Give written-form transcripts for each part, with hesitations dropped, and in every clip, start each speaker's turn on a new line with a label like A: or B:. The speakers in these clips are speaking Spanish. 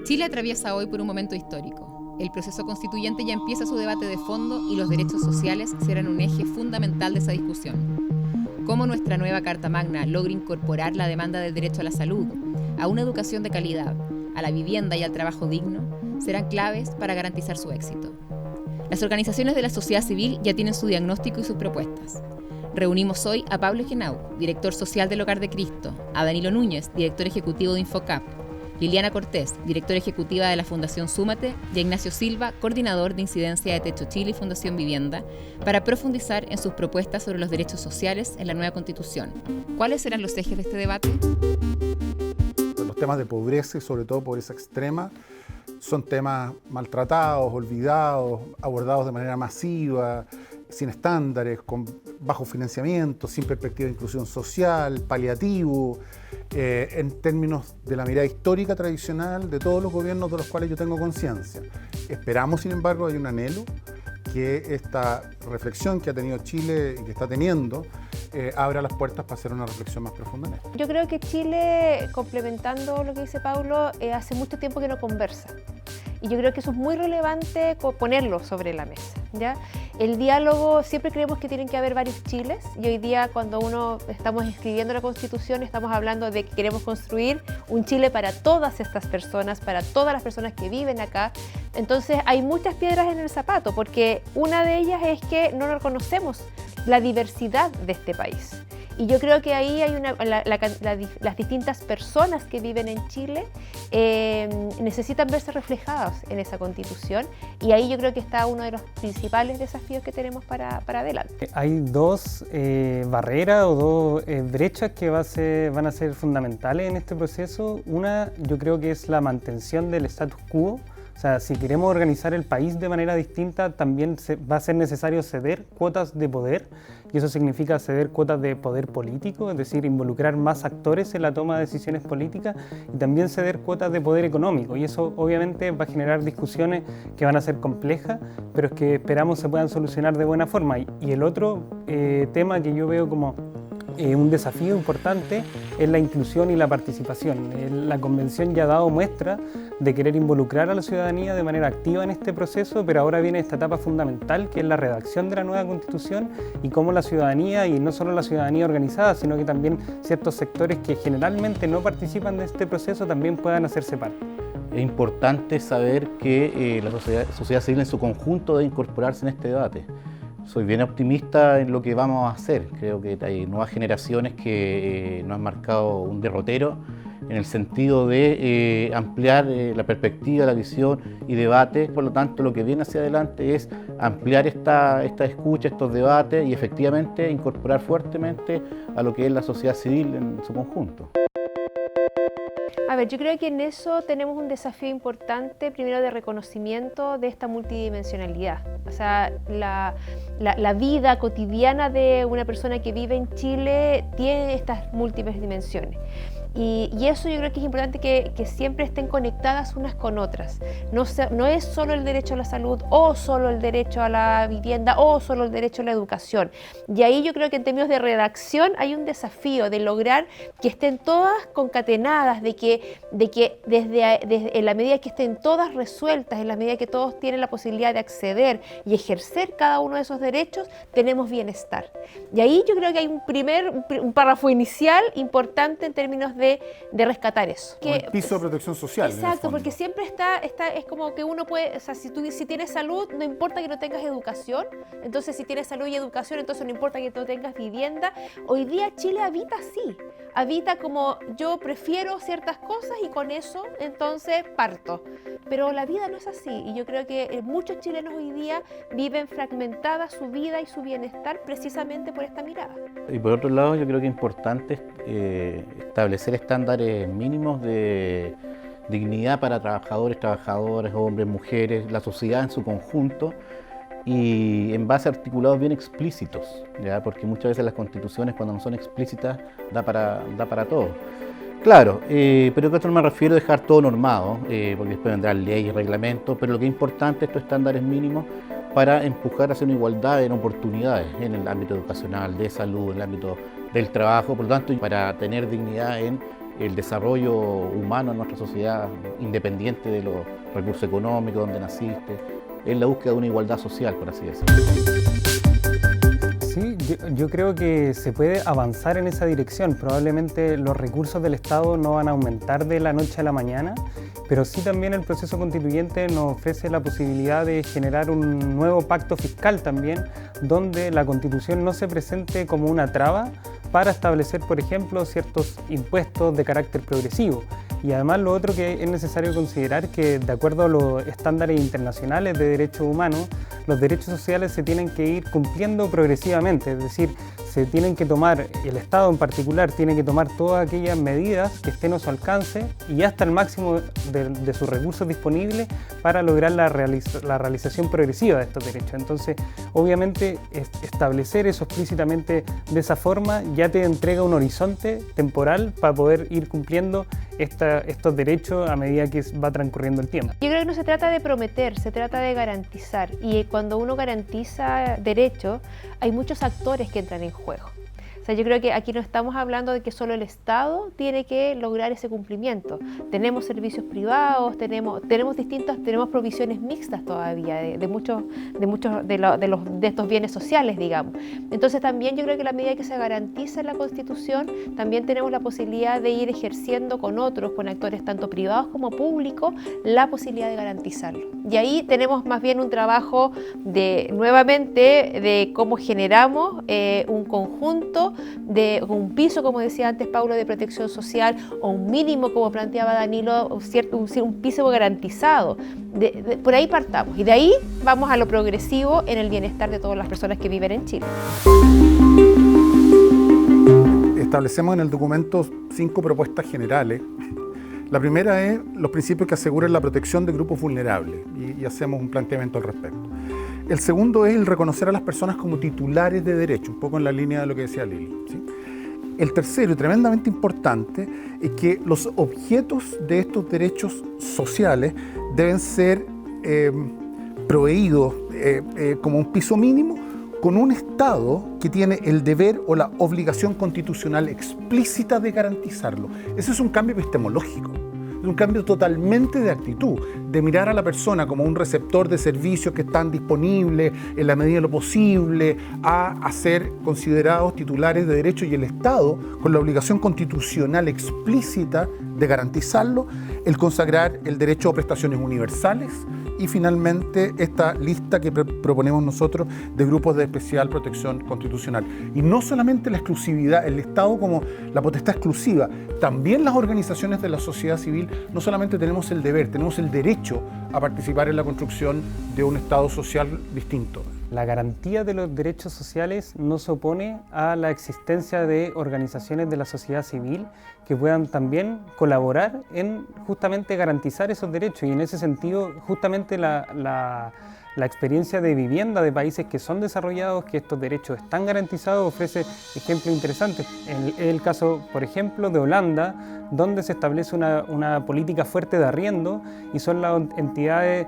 A: Chile atraviesa hoy por un momento histórico. El proceso constituyente ya empieza su debate de fondo y los derechos sociales serán un eje fundamental de esa discusión. Cómo nuestra nueva Carta Magna logra incorporar la demanda del derecho a la salud, a una educación de calidad, a la vivienda y al trabajo digno, serán claves para garantizar su éxito. Las organizaciones de la sociedad civil ya tienen su diagnóstico y sus propuestas. Reunimos hoy a Pablo Genau, director social del Hogar de Cristo, a Danilo Núñez, director ejecutivo de Infocap, Liliana Cortés, directora ejecutiva de la Fundación Súmate, y a Ignacio Silva, coordinador de incidencia de Techo Chile y Fundación Vivienda, para profundizar en sus propuestas sobre los derechos sociales en la nueva Constitución. ¿Cuáles serán los ejes de este debate?
B: Los temas de pobreza y sobre todo pobreza extrema son temas maltratados, olvidados, abordados de manera masiva, sin estándares, con bajo financiamiento, sin perspectiva de inclusión social, paliativo, en términos de la mirada histórica tradicional de todos los gobiernos de los cuales yo tengo conciencia. Esperamos, sin embargo, hay un anhelo que esta reflexión que ha tenido Chile y que está teniendo abra las puertas para hacer una reflexión más profunda en esto.
C: Yo creo que Chile, complementando lo que dice Paulo, hace mucho tiempo que no conversa. Y yo creo que eso es muy relevante ponerlo sobre la mesa, ¿ya? El diálogo, siempre creemos que tienen que haber varios Chiles, y hoy día cuando estamos escribiendo la Constitución estamos hablando de que queremos construir un Chile para todas estas personas, para todas las personas que viven acá. Entonces hay muchas piedras en el zapato, porque una de ellas es que no reconocemos la diversidad de este país. Y yo creo que ahí hay las distintas personas que viven en Chile necesitan verse reflejadas en esa Constitución, y ahí yo creo que está uno de los principales desafíos que tenemos para adelante.
D: Hay dos barreras o dos brechas que van a ser fundamentales en este proceso. Una, yo creo que es la mantención del status quo. O sea, si queremos organizar el país de manera distinta, también va a ser necesario ceder cuotas de poder, y eso significa ceder cuotas de poder político, es decir, involucrar más actores en la toma de decisiones políticas, y también ceder cuotas de poder económico, y eso obviamente va a generar discusiones que van a ser complejas, pero es que esperamos se puedan solucionar de buena forma. Y el otro tema que yo veo como un desafío importante es la inclusión y la participación. La Convención ya ha dado muestra de querer involucrar a la ciudadanía de manera activa en este proceso, pero ahora viene esta etapa fundamental, que es la redacción de la nueva Constitución, y cómo la ciudadanía, y no solo la ciudadanía organizada, sino que también ciertos sectores que generalmente no participan de este proceso también puedan hacerse parte.
E: Es importante saber que la sociedad civil en su conjunto debe incorporarse en este debate. Soy bien optimista en lo que vamos a hacer. Creo que hay nuevas generaciones que nos han marcado un derrotero en el sentido de ampliar la perspectiva, la visión y debate. Por lo tanto, lo que viene hacia adelante es ampliar esta escucha, estos debates, y efectivamente incorporar fuertemente a lo que es la sociedad civil en su conjunto.
C: A ver, yo creo que en eso tenemos un desafío importante, primero de reconocimiento de esta multidimensionalidad. O sea, la vida cotidiana de una persona que vive en Chile tiene estas múltiples dimensiones. Y eso yo creo que es importante que siempre estén conectadas unas con otras. No es solo el derecho a la salud, o solo el derecho a la vivienda, o solo el derecho a la educación. Y ahí yo creo que en términos de redacción hay un desafío de lograr que estén todas concatenadas, de que desde en la medida que estén todas resueltas, en la medida que todos tienen la posibilidad de acceder y ejercer cada uno de esos derechos, tenemos bienestar. Y ahí yo creo que hay un párrafo inicial importante en términos de rescatar eso.
B: El piso de protección social.
C: Exacto, porque siempre es como que uno puede, o sea, si tienes salud, no importa que no tengas educación. Entonces, si tienes salud y educación, entonces no importa que no tengas vivienda. Hoy día Chile habita así, habita como yo prefiero ciertas cosas y con eso entonces parto. Pero la vida no es así, y yo creo que muchos chilenos hoy día viven fragmentada su vida y su bienestar precisamente por esta mirada.
E: Y por otro lado, yo creo que es importante establecer estándares mínimos de dignidad para trabajadores, trabajadoras, hombres, mujeres, la sociedad en su conjunto, y en base a articulados bien explícitos, ¿ya? Porque muchas veces las constituciones, cuando no son explícitas, da para todo. Claro, pero que esto no me refiero a dejar todo normado, porque después vendrán leyes, reglamentos, pero lo que es importante es estos estándares mínimos para empujar hacia una igualdad en oportunidades en el ámbito educacional, de salud, en el ámbito del trabajo, por lo tanto, para tener dignidad en el desarrollo humano en nuestra sociedad, independiente de los recursos económicos, donde naciste, es la búsqueda de una igualdad social, por así decirlo.
D: Sí, yo creo que se puede avanzar en esa dirección. Probablemente los recursos del Estado no van a aumentar de la noche a la mañana, pero sí también el proceso constituyente nos ofrece la posibilidad de generar un nuevo pacto fiscal también, donde la Constitución no se presente como una traba para establecer, por ejemplo, ciertos impuestos de carácter progresivo. Y además lo otro que es necesario considerar que, de acuerdo a los estándares internacionales de derechos humanos, los derechos sociales se tienen que ir cumpliendo progresivamente, es decir, se tienen que tomar, el Estado en particular tiene que tomar todas aquellas medidas que estén a su alcance y hasta el máximo de sus recursos disponibles para lograr la realización progresiva de estos derechos. Entonces, obviamente, establecer eso explícitamente de esa forma ya te entrega un horizonte temporal para poder ir cumpliendo estos derechos a medida que va transcurriendo el tiempo.
C: Yo creo que no se trata de prometer, se trata de garantizar. Y cuando uno garantiza derechos, hay muchos actores que entran en juego. O sea, yo creo que aquí no estamos hablando de que solo el Estado tiene que lograr ese cumplimiento. Tenemos servicios privados, tenemos provisiones mixtas todavía de muchos de estos bienes sociales, digamos. Entonces también yo creo que a la medida que se garantiza en la Constitución, también tenemos la posibilidad de ir ejerciendo con otros, con actores tanto privados como públicos, la posibilidad de garantizarlo. Y ahí tenemos más bien un trabajo nuevamente de cómo generamos un conjunto de un piso, como decía antes Paulo, de protección social, o un mínimo, como planteaba Danilo, un piso garantizado. Por ahí partamos y de ahí vamos a lo progresivo en el bienestar de todas las personas que viven en Chile.
B: Establecemos en el documento 5 propuestas generales. La primera es los principios que aseguran la protección de grupos vulnerables y hacemos un planteamiento al respecto. El segundo es el reconocer a las personas como titulares de derecho, un poco en la línea de lo que decía Lili, ¿sí? El tercero, y tremendamente importante, es que los objetos de estos derechos sociales deben ser proveídos como un piso mínimo con un Estado que tiene el deber o la obligación constitucional explícita de garantizarlo. Ese es un cambio epistemológico. Es un cambio totalmente de actitud, de mirar a la persona como un receptor de servicios que están disponibles en la medida de lo posible, a ser considerados titulares de derecho, y el Estado, con la obligación constitucional explícita de garantizarlo, el consagrar el derecho a prestaciones universales y finalmente esta lista que proponemos nosotros de grupos de especial protección constitucional. Y no solamente la exclusividad, el Estado como la potestad exclusiva, también las organizaciones de la sociedad civil no solamente tenemos el deber, tenemos el derecho a participar en la construcción de un Estado social distinto.
D: La garantía de los derechos sociales no se opone a la existencia de organizaciones de la sociedad civil que puedan también colaborar en justamente garantizar esos derechos, y en ese sentido justamente la experiencia de vivienda de países que son desarrollados, que estos derechos están garantizados, ofrece ejemplos interesantes. El caso, por ejemplo, de Holanda, donde se establece una política fuerte de arriendo y son las entidades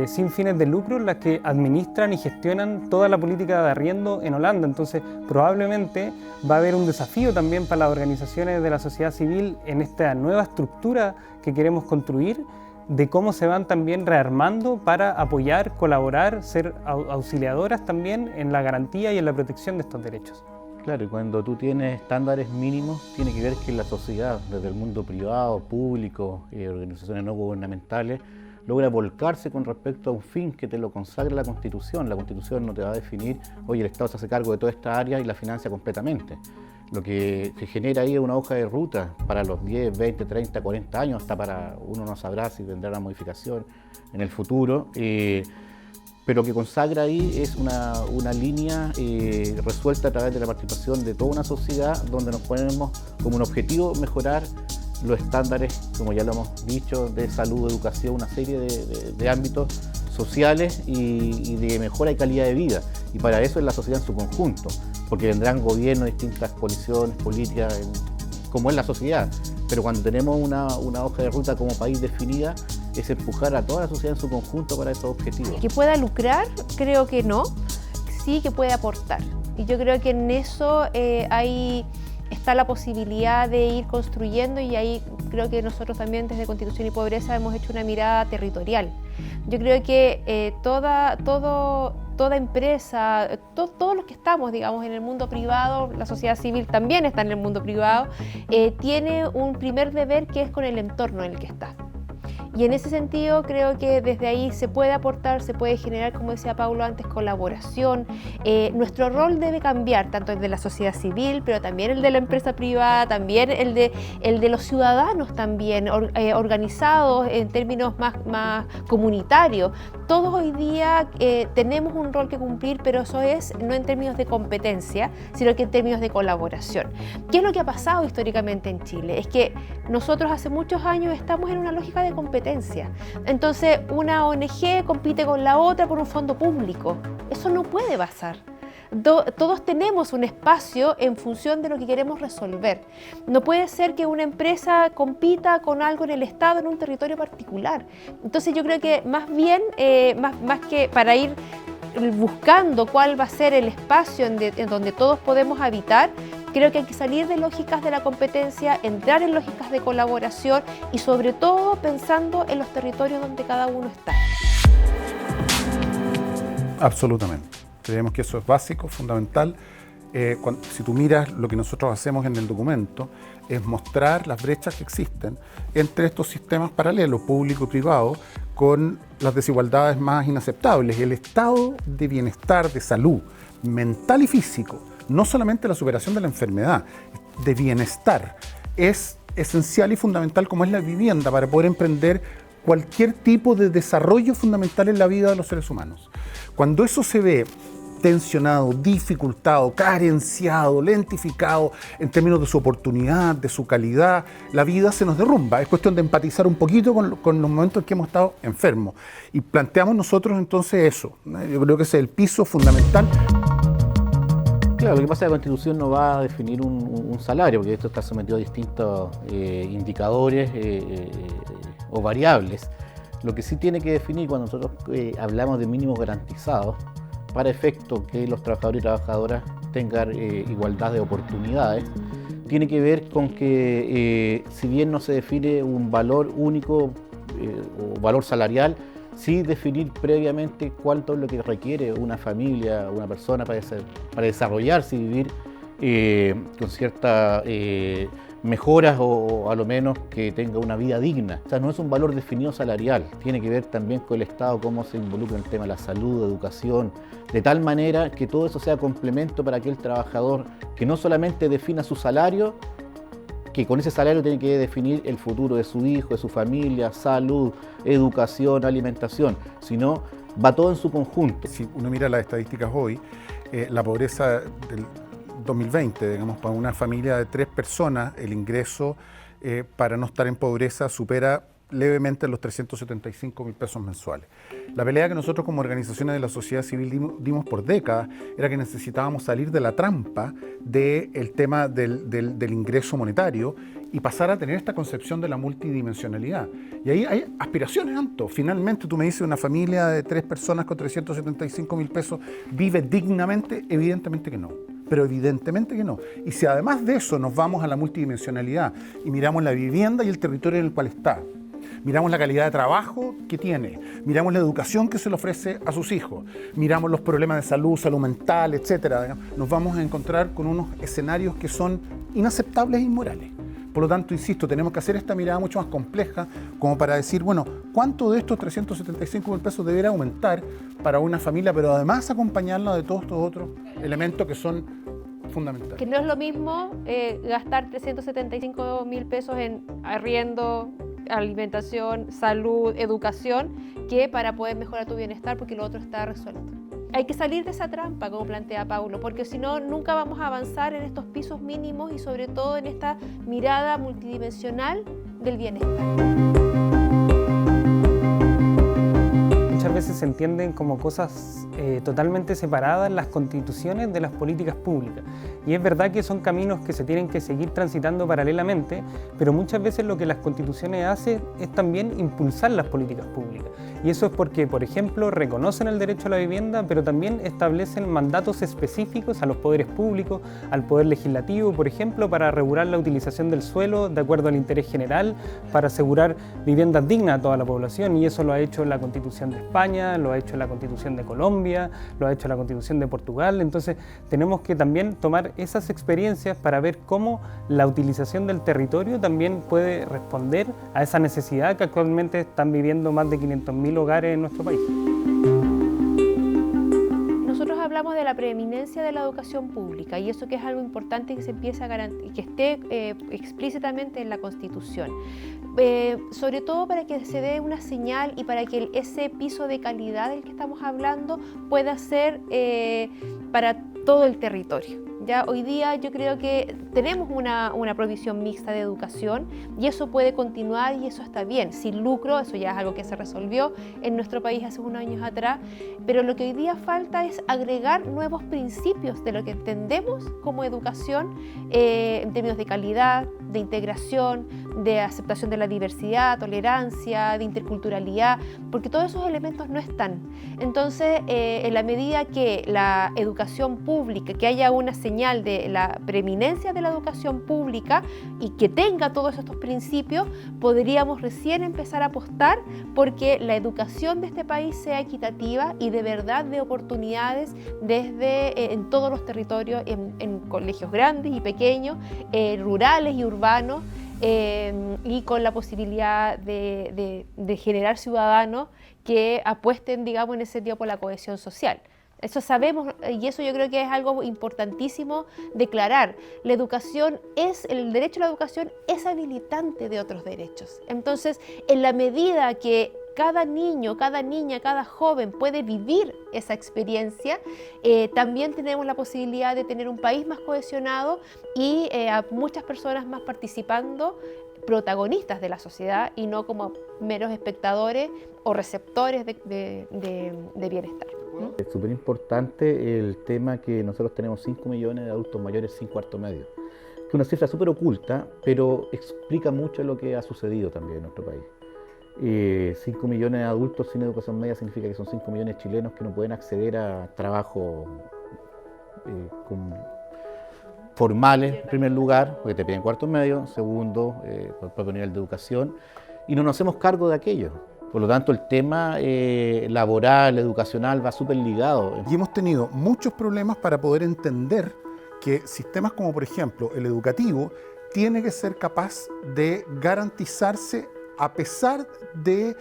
D: sin fines de lucro las que administran y gestionan toda la política de arriendo en Holanda. Entonces, probablemente va a haber un desafío también para las organizaciones de la sociedad civil en esta nueva estructura que queremos construir, de cómo se van también rearmando para apoyar, colaborar, ser auxiliadoras también en la garantía y en la protección de estos derechos.
E: Claro, y cuando tú tienes estándares mínimos, tiene que ver que la sociedad, desde el mundo privado, público, organizaciones no gubernamentales, logra volcarse con respecto a un fin que te lo consagra la Constitución. La Constitución no te va a definir, oye, el Estado se hace cargo de toda esta área y la financia completamente. Lo que se genera ahí es una hoja de ruta para los 10, 20, 30, 40 años, hasta para uno no sabrá si tendrá una modificación en el futuro, pero lo que consagra ahí es una línea resuelta a través de la participación de toda una sociedad, donde nos ponemos como un objetivo mejorar los estándares, como ya lo hemos dicho, de salud, educación, una serie de ámbitos sociales y de mejora y calidad de vida. Y para eso es la sociedad en su conjunto, porque vendrán gobiernos, distintas coaliciones políticas, como es la sociedad. Pero cuando tenemos una hoja de ruta como país definida, es empujar a toda la sociedad en su conjunto para esos objetivos.
C: Que pueda lucrar, creo que no, sí que puede aportar. Y yo creo que en eso hay está la posibilidad de ir construyendo, y ahí creo que nosotros también desde Constitución y Pobreza hemos hecho una mirada territorial. Yo creo que toda empresa, todos los que estamos, digamos, en el mundo privado, la sociedad civil también está en el mundo privado, tiene un primer deber que es con el entorno en el que está. Y en ese sentido creo que desde ahí se puede aportar, se puede generar, como decía Paulo antes, colaboración. Nuestro rol debe cambiar, tanto el de la sociedad civil, pero también el de la empresa privada, también el de los ciudadanos también, organizados en términos más comunitarios. Todos hoy día tenemos un rol que cumplir, pero eso es no en términos de competencia, sino que en términos de colaboración. ¿Qué es lo que ha pasado históricamente en Chile? Es que nosotros hace muchos años estamos en una lógica de competencia. Entonces, una ONG compite con la otra por un fondo público. Eso no puede pasar. Todos tenemos un espacio en función de lo que queremos resolver. No puede ser que una empresa compita con algo en el Estado, en un territorio particular. Entonces, yo creo que más bien, más que para ir buscando cuál va a ser el espacio en donde todos podemos habitar, creo que hay que salir de lógicas de la competencia, entrar en lógicas de colaboración y sobre todo pensando en los territorios donde cada uno está.
B: Absolutamente. Creemos que eso es básico, fundamental. Si tú miras lo que nosotros hacemos en el documento, es mostrar las brechas que existen entre estos sistemas paralelos, público y privado, con las desigualdades más inaceptables. El estado de bienestar, de salud mental y físico, no solamente la superación de la enfermedad, de bienestar, es esencial y fundamental, como es la vivienda, para poder emprender cualquier tipo de desarrollo fundamental en la vida de los seres humanos. Cuando eso se ve tensionado, dificultado, carenciado, lentificado en términos de su oportunidad, de su calidad, la vida se nos derrumba. Es cuestión de empatizar un poquito con los momentos en que hemos estado enfermos. Y planteamos nosotros entonces eso. Yo creo que ese es el piso fundamental.
E: Claro, lo que pasa es que la Constitución no va a definir un salario, porque esto está sometido a distintos indicadores o variables. Lo que sí tiene que definir cuando nosotros hablamos de mínimos garantizados, para efecto que los trabajadores y trabajadoras tengan igualdad de oportunidades, tiene que ver con que si bien no se define un valor único o valor salarial, sí definir previamente cuánto es lo que requiere una familia, una persona para desarrollarse y vivir con ciertas mejoras o a lo menos que tenga una vida digna. O sea, no es un valor definido salarial, tiene que ver también con el Estado, cómo se involucra en el tema de la salud, educación, de tal manera que todo eso sea complemento para aquel trabajador que no solamente defina su salario, que con ese salario tiene que definir el futuro de su hijo, de su familia, salud, educación, alimentación, sino va todo en su conjunto.
B: Si uno mira las estadísticas hoy, la pobreza del 2020, digamos, para una familia de 3 personas, el ingreso para no estar en pobreza supera levemente los 375.000 pesos mensuales. La pelea que nosotros como organizaciones de la sociedad civil dimos por décadas era que necesitábamos salir de la trampa del tema del ingreso monetario y pasar a tener esta concepción de la multidimensionalidad. Y ahí hay aspiraciones, Anto. Finalmente tú me dices, una familia de 3 personas con 375.000 pesos vive dignamente, evidentemente que no. Pero evidentemente que no. Y si además de eso nos vamos a la multidimensionalidad y miramos la vivienda y el territorio en el cual está, miramos la calidad de trabajo que tiene, miramos la educación que se le ofrece a sus hijos, miramos los problemas de salud, salud mental, etcétera, nos vamos a encontrar con unos escenarios que son inaceptables e inmorales. Por lo tanto, insisto, tenemos que hacer esta mirada mucho más compleja como para decir, bueno, ¿cuánto de estos 375.000 pesos debería aumentar para una familia, pero además acompañarla de todos estos otros elementos que son fundamentales?
C: Que no es lo mismo gastar 375.000 pesos en arriendo, alimentación, salud, educación, que para poder mejorar tu bienestar, porque lo otro está resuelto. Hay que salir de esa trampa, como plantea Paulo, porque si no, nunca vamos a avanzar en estos pisos mínimos y sobre todo en esta mirada multidimensional del bienestar.
D: Muchas veces se entienden como cosas totalmente separadas las constituciones de las políticas públicas. Y es verdad que son caminos que se tienen que seguir transitando paralelamente, pero muchas veces lo que las constituciones hacen es también impulsar las políticas públicas. Y eso es porque, por ejemplo, reconocen el derecho a la vivienda, pero también establecen mandatos específicos a los poderes públicos, al poder legislativo, por ejemplo, para regular la utilización del suelo de acuerdo al interés general, para asegurar viviendas dignas a toda la población, y eso lo ha hecho la Constitución de España, lo ha hecho la Constitución de Colombia, lo ha hecho la Constitución de Portugal. Entonces tenemos que también tomar esas experiencias para ver cómo la utilización del territorio también puede responder a esa necesidad que actualmente están viviendo más de 500.000 hogares en nuestro país.
C: Nosotros hablamos de la preeminencia de la educación pública, y eso que es algo importante que se empiece a garantizar, que esté explícitamente en la Constitución. Sobre todo para que se dé una señal y para que ese piso de calidad del que estamos hablando pueda ser para todo el territorio. Ya hoy día yo creo que tenemos una provisión mixta de educación, y eso puede continuar, y eso está bien, sin lucro. Eso ya es algo que se resolvió en nuestro país hace unos años atrás, pero lo que hoy día falta es agregar nuevos principios de lo que entendemos como educación, en términos de calidad, de integración, de aceptación de la diversidad, tolerancia, de interculturalidad, porque todos esos elementos no están. Entonces, en la medida que la educación pública, que haya una señal de la preeminencia de la educación pública y que tenga todos estos principios, podríamos recién empezar a apostar porque la educación de este país sea equitativa y de verdad de oportunidades desde en todos los territorios, en colegios grandes y pequeños, rurales y urbanos, y con la posibilidad de generar ciudadanos que apuesten, digamos, en ese sentido por la cohesión social. Eso sabemos, y eso yo creo que es algo importantísimo declarar. La educación el derecho a la educación es habilitante de otros derechos. Entonces, en la medida que cada niño, cada niña, cada joven puede vivir esa experiencia, también tenemos la posibilidad de tener un país más cohesionado y a muchas personas más participando, protagonistas de la sociedad y no como meros espectadores o receptores de bienestar.
E: Es súper importante el tema que nosotros tenemos 5 millones de adultos mayores sin cuarto medio, que es una cifra súper oculta, pero explica mucho lo que ha sucedido también en nuestro país. 5 millones de adultos sin educación media significa que son 5 millones de chilenos que no pueden acceder a trabajos formales, en primer lugar, porque te piden cuarto medio, segundo, por el propio nivel de educación, y no nos hacemos cargo de aquello. Por lo tanto, el tema laboral, educacional, va súper ligado.
B: Y hemos tenido muchos problemas para poder entender que sistemas como, por ejemplo, el educativo, tiene que ser capaz de garantizarse a pesar de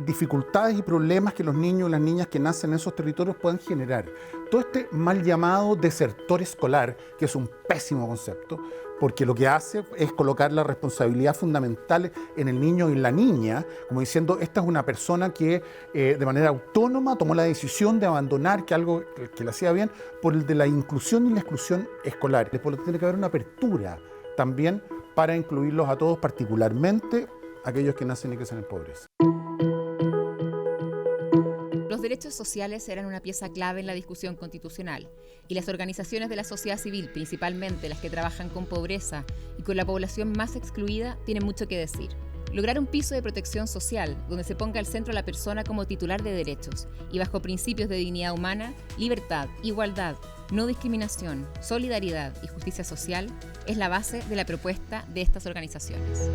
B: dificultades y problemas que los niños y las niñas que nacen en esos territorios puedan generar. Todo este mal llamado desertor escolar, que es un pésimo concepto, porque lo que hace es colocar la responsabilidad fundamental en el niño y la niña, como diciendo, esta es una persona que de manera autónoma tomó la decisión de abandonar que algo que le hacía bien por el de la inclusión y la exclusión escolar. Después tiene que haber una apertura también para incluirlos a todos, particularmente aquellos que nacen y crecen en pobreza.
A: Los derechos sociales serán una pieza clave en la discusión constitucional, y las organizaciones de la sociedad civil, principalmente las que trabajan con pobreza y con la población más excluida, tienen mucho que decir. Lograr un piso de protección social donde se ponga al centro a la persona como titular de derechos y bajo principios de dignidad humana, libertad, igualdad, no discriminación, solidaridad y justicia social es la base de la propuesta de estas organizaciones.